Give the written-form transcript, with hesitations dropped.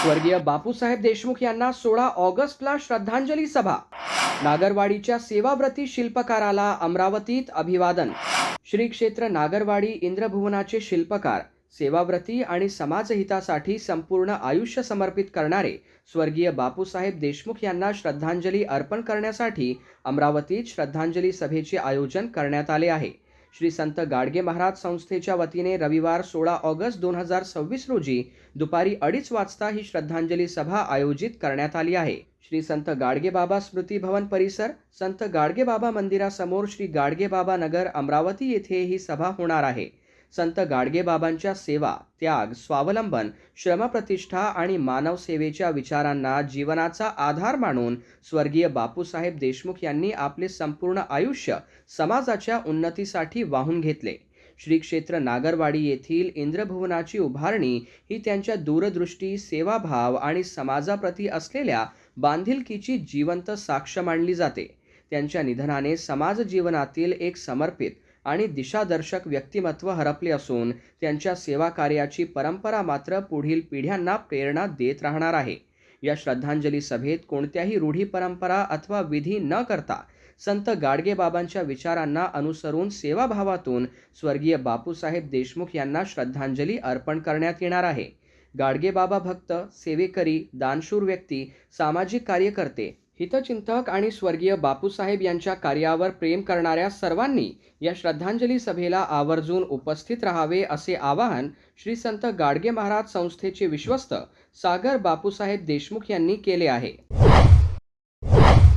स्वर्गीय बापूसाहेब देशमुख यांना 16 ऑगस्टला श्रद्धांजली सभा। नागरवाडीच्या सेवाव्रती शिल्पकाराला अमरावतीत अभिवादन। श्री क्षेत्र नागरवाडी इंद्रभुवनाचे शिल्पकार, सेवाव्रती आणि समाजहितासाठी संपूर्ण आयुष्य समर्पित करणारे स्वर्गीय बापूसाहेब देशमुख यांना श्रद्धांजली अर्पण करण्यासाठी अमरावतीत श्रद्धांजली सभेचे आयोजन करण्यात आले आहे। श्री संत गाडगे महाराज संस्थेच्या वतीने रविवार 16 ऑगस्ट 2026 रोजी दुपारी 2:30 वाजता ही श्रद्धांजली सभा आयोजित करण्यात आली आहे। श्री संत गाडगे बाबा स्मृती भवन परिसर, संत गाडगे बाबा मंदिरासमोर श्री गाडगे बाबा नगर अमरावती येथे ही सभा होणार आहे। संत गाडगे बाबांच्या सेवा, त्याग, स्वावलंबन, श्रमप्रतिष्ठा आणि मानव सेवेच्या विचारांना जीवनाचा आधार मानून स्वर्गीय बापूसाहेब देशमुख यांनी आपले संपूर्ण आयुष्य समाजाच्या उन्नतीसाठी वाहून घेतले। श्री क्षेत्र नागरवाडी येथील इंद्रभुवनाची उभारणी ही त्यांच्या दूरदृष्टी, सेवाभाव आणि समाजाप्रती असलेल्या बांधिलकीची जिवंत साक्ष मानली जाते। त्यांच्या निधनाने समाज जीवनातील एक समर्पित आणि दिशादर्शक व्यक्तिमत्व हरपले असून त्यांच्या सेवा कार्याची परंपरा मात्र पुढील पिढ्यांना प्रेरणा देत राहणार आहे। या श्रद्धांजली सभेत कोणत्याही रूढी परंपरा अथवा विधी न करता संत गाडगे बाबांच्या विचारांना अनुसरून सेवाभावातून स्वर्गीय बापूसाहेब देशमुख यांना श्रद्धांजली अर्पण करण्यात येणार आहे। गाडगे बाबा भक्त, सेवेकरी, दानशूर व्यक्ती, सामाजिक कार्यकर्ते, हितचिंतक आणि स्वर्गीय बापूसाहेब यांच्या कार्यावर प्रेम करणाऱ्या सर्वांनी या श्रद्धांजली सभेला आवर्जून उपस्थित राहावे असे आवाहन श्री संत गाडगे महाराज संस्थेचे विश्वस्त सागर बापूसाहेब देशमुख यांनी केले आहे।